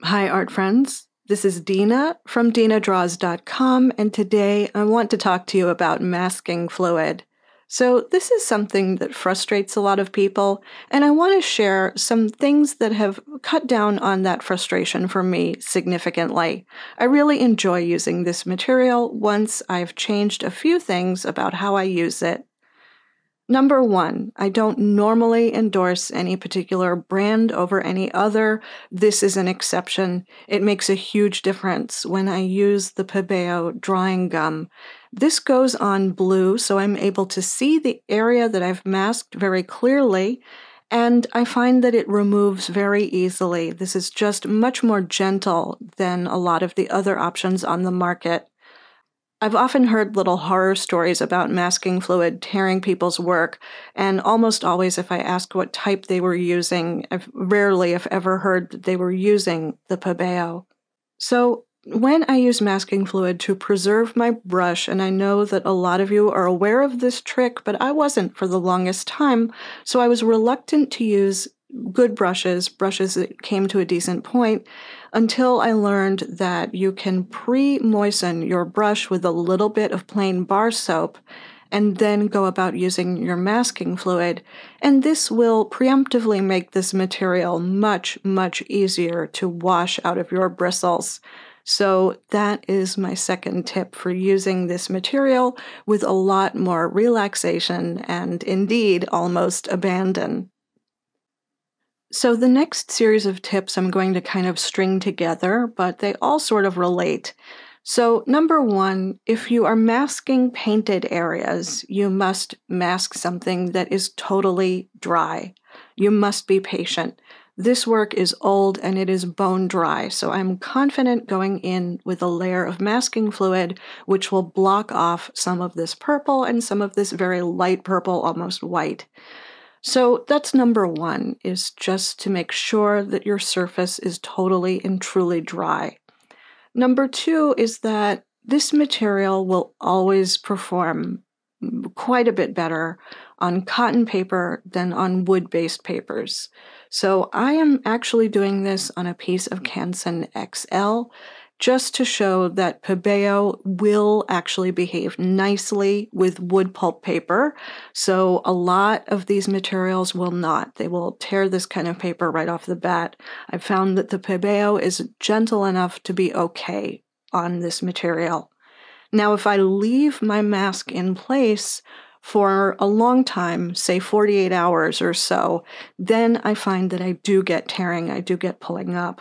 Hi, art friends. This is Dina from dinadraws.com, and today I want to talk to you about masking fluid. So this is something that frustrates a lot of people, and I want to share some things that have cut down on that frustration for me significantly. I really enjoy using this material once I've changed a few things about how I use it. Number one, I don't normally endorse any particular brand over any other. This is an exception. It makes a huge difference when I use the Pebeo drawing gum. This goes on blue, so I'm able to see the area that I've masked very clearly, and I find that it removes very easily. This is just much more gentle than a lot of the other options on the market. I've often heard little horror stories about masking fluid tearing people's work, and almost always if I ask what type they were using, I've rarely, if ever, heard that they were using the Pebeo. So when I use masking fluid to preserve my brush, and I know that a lot of you are aware of this trick, but I wasn't for the longest time, so I was reluctant to use good brushes that came to a decent point, until I learned that you can pre-moisten your brush with a little bit of plain bar soap and then go about using your masking fluid, and this will preemptively make this material much, much easier to wash out of your bristles. So that is my second tip for using this material with a lot more relaxation and indeed almost abandon. So the next series of tips I'm going to kind of string together, but they all sort of relate. So number one, if you are masking painted areas, you must mask something that is totally dry. You must be patient. This work is old and it is bone dry, so I'm confident going in with a layer of masking fluid, which will block off some of this purple and some of this very light purple, almost white. So that's number one, is just to make sure that your surface is totally and truly dry. Number two is that this material will always perform quite a bit better on cotton paper than on wood-based papers. So I am actually doing this on a piece of Canson XL, just to show that Pebeo will actually behave nicely with wood pulp paper. So a lot of these materials will not. They will tear this kind of paper right off the bat. I've found that the Pebeo is gentle enough to be okay on this material. Now, if I leave my mask in place for a long time, say 48 hours or so, then I find that I do get tearing, I do get pulling up.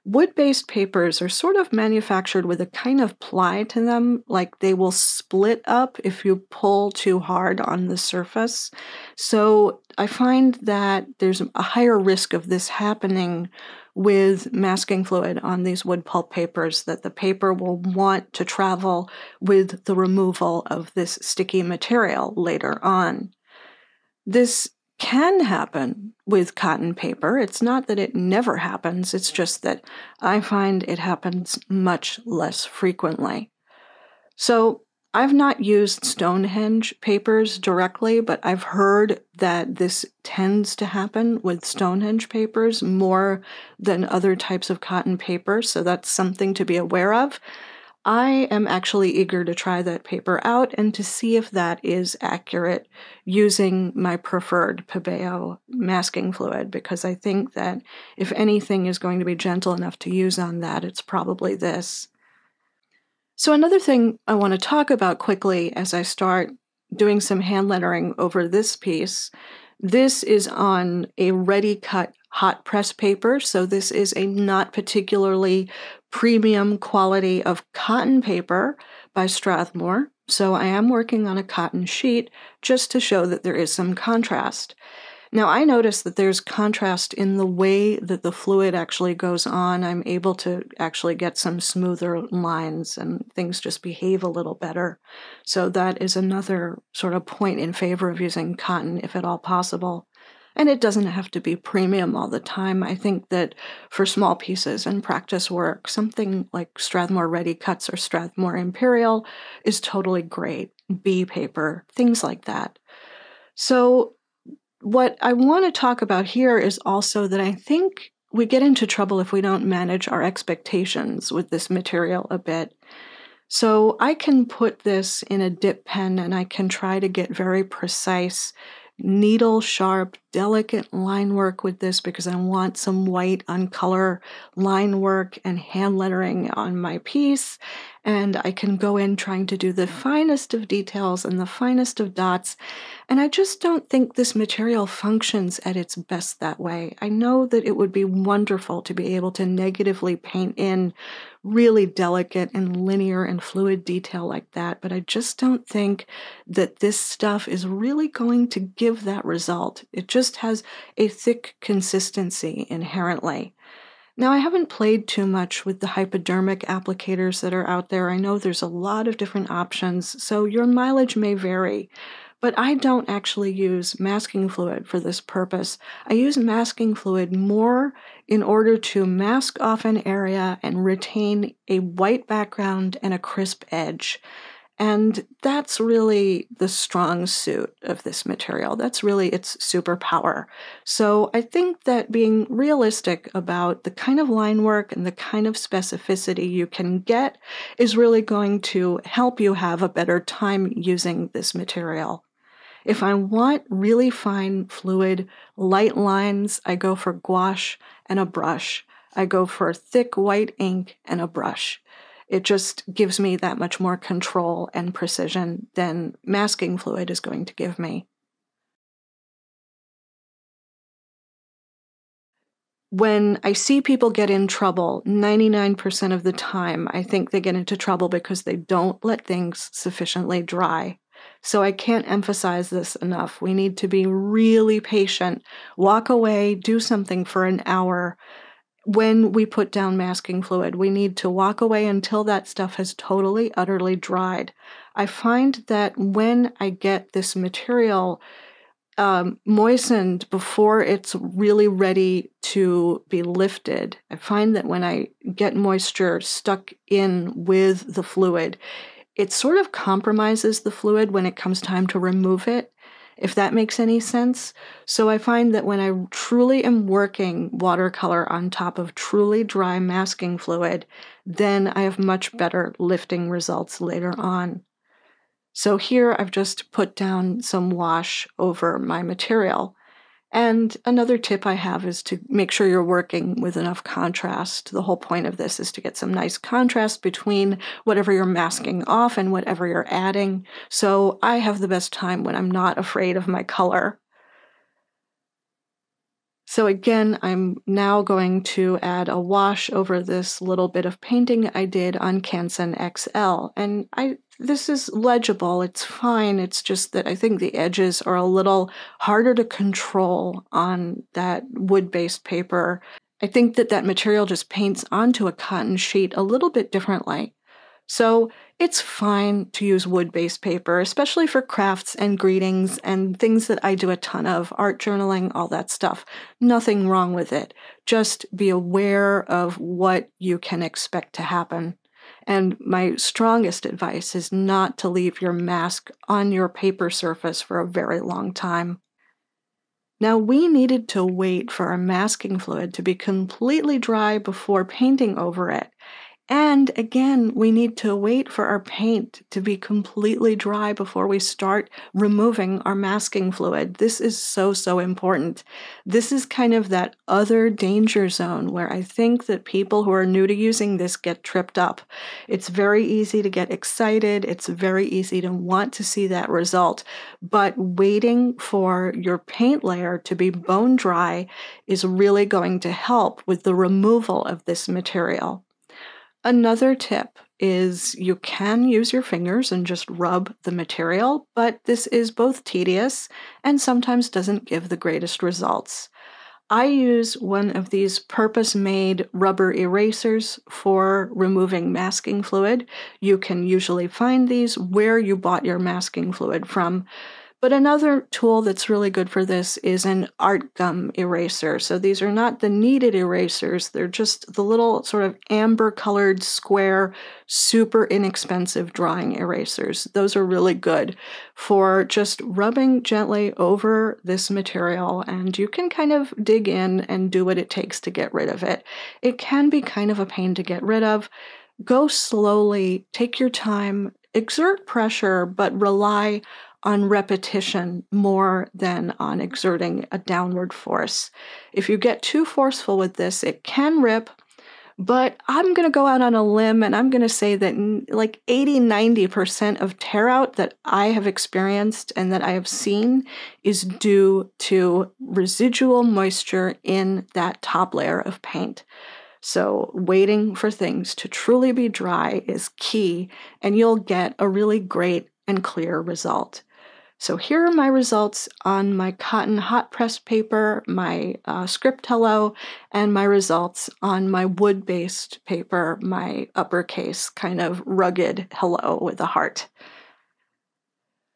Wood-based papers are sort of manufactured with a kind of ply to them, like they will split up if you pull too hard on the surface. So I find that there's a higher risk of this happening with masking fluid on these wood pulp papers, that the paper will want to travel with the removal of this sticky material later on. This can happen with cotton paper. It's not that it never happens, it's just that I find it happens much less frequently. So I've not used Stonehenge papers directly, but I've heard that this tends to happen with Stonehenge papers more than other types of cotton paper, so that's something to be aware of. I am actually eager to try that paper out and to see if that is accurate using my preferred Pebeo masking fluid, because I think that if anything is going to be gentle enough to use on that, it's probably this. So another thing I want to talk about quickly as I start doing some hand lettering over this piece, this is on a ready cut hot press paper, so this is a not particularly premium quality of cotton paper by Strathmore. So I am working on a cotton sheet just to show that there is some contrast. Now I notice that there's contrast in the way that the fluid actually goes on. I'm able to actually get some smoother lines and things just behave a little better. So that is another sort of point in favor of using cotton if at all possible. And it doesn't have to be premium all the time. I think that for small pieces and practice work, something like Strathmore Ready Cuts or Strathmore Imperial is totally great. Bee paper, things like that. So what I want to talk about here is also that I think we get into trouble if we don't manage our expectations with this material a bit. So I can put this in a dip pen and I can try to get very precise, needle sharp, delicate line work with this because I want some white on color line work and hand lettering on my piece. And I can go in trying to do the finest of details and the finest of dots. And I just don't think this material functions at its best that way. I know that it would be wonderful to be able to negatively paint in really delicate and linear and fluid detail like that, but I just don't think that this stuff is really going to give that result. It just has a thick consistency inherently. Now, I haven't played too much with the hypodermic applicators that are out there. I know there's a lot of different options, so your mileage may vary. But I don't actually use masking fluid for this purpose. I use masking fluid more in order to mask off an area and retain a white background and a crisp edge. And that's really the strong suit of this material. That's really its superpower. So I think that being realistic about the kind of line work and the kind of specificity you can get is really going to help you have a better time using this material. If I want really fine, fluid, light lines, I go for gouache and a brush. I go for thick white ink and a brush. It just gives me that much more control and precision than masking fluid is going to give me. When I see people get in trouble, 99% of the time, I think they get into trouble because they don't let things sufficiently dry. So I can't emphasize this enough. We need to be really patient, walk away, do something for an hour. When we put down masking fluid, we need to walk away until that stuff has totally, utterly dried. I find that when I get this material moistened before it's really ready to be lifted, I find that when I get moisture stuck in with the fluid, it sort of compromises the fluid when it comes time to remove it, if that makes any sense. So I find that when I truly am working watercolor on top of truly dry masking fluid, then I have much better lifting results later on. So here I've just put down some wash over my material. And another tip I have is to make sure you're working with enough contrast. The whole point of this is to get some nice contrast between whatever you're masking off and whatever you're adding. So I have the best time when I'm not afraid of my color. So again, I'm now going to add a wash over this little bit of painting I did on Canson XL. And this is legible, it's fine, it's just that I think the edges are a little harder to control on that wood-based paper. I think that material just paints onto a cotton sheet a little bit differently. So it's fine to use wood-based paper, especially for crafts and greetings and things that I do a ton of, art journaling, all that stuff. Nothing wrong with it. Just be aware of what you can expect to happen. And my strongest advice is not to leave your mask on your paper surface for a very long time. Now, we needed to wait for our masking fluid to be completely dry before painting over it. And again, we need to wait for our paint to be completely dry before we start removing our masking fluid. This is so, so important. This is kind of that other danger zone where I think that people who are new to using this get tripped up. It's very easy to get excited. It's very easy to want to see that result. But waiting for your paint layer to be bone dry is really going to help with the removal of this material. Another tip is you can use your fingers and just rub the material, but this is both tedious and sometimes doesn't give the greatest results. I use one of these purpose-made rubber erasers for removing masking fluid. You can usually find these where you bought your masking fluid from. But another tool that's really good for this is an art gum eraser. So these are not the kneaded erasers. They're just the little sort of amber colored square, super inexpensive drawing erasers. Those are really good for just rubbing gently over this material, and you can kind of dig in and do what it takes to get rid of it. It can be kind of a pain to get rid of. Go slowly, take your time, exert pressure, but rely on repetition more than on exerting a downward force. If you get too forceful with this, it can rip, but I'm going to go out on a limb and I'm going to say that like 80-90% of tear out that I have experienced and that I have seen is due to residual moisture in that top layer of paint. So waiting for things to truly be dry is key, and you'll get a really great and clear result. So here are my results on my cotton hot press paper, my Scriptello, and my results on my wood-based paper, my uppercase kind of rugged hello with a heart.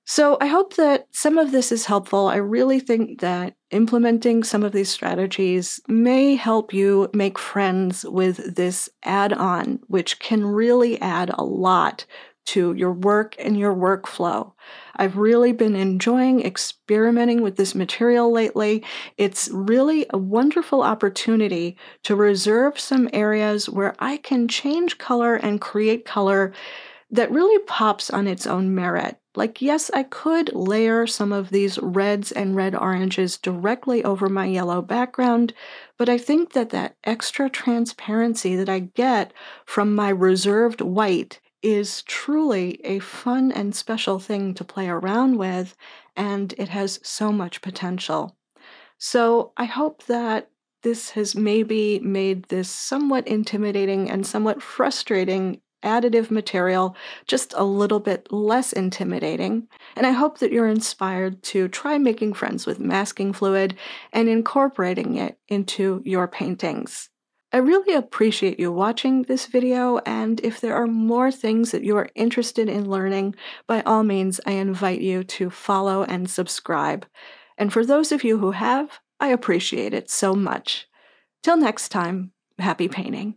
So I hope that some of this is helpful. I really think that implementing some of these strategies may help you make friends with this add-on, which can really add a lot to your work and your workflow. I've really been enjoying experimenting with this material lately. It's really a wonderful opportunity to reserve some areas where I can change color and create color that really pops on its own merit. Like, yes, I could layer some of these reds and red-oranges directly over my yellow background, but I think that that extra transparency that I get from my reserved white is truly a fun and special thing to play around with, and it has so much potential. So I hope that this has maybe made this somewhat intimidating and somewhat frustrating additive material just a little bit less intimidating, and I hope that you're inspired to try making friends with masking fluid and incorporating it into your paintings. I really appreciate you watching this video, and if there are more things that you are interested in learning, by all means, I invite you to follow and subscribe. And for those of you who have, I appreciate it so much. Till next time, happy painting.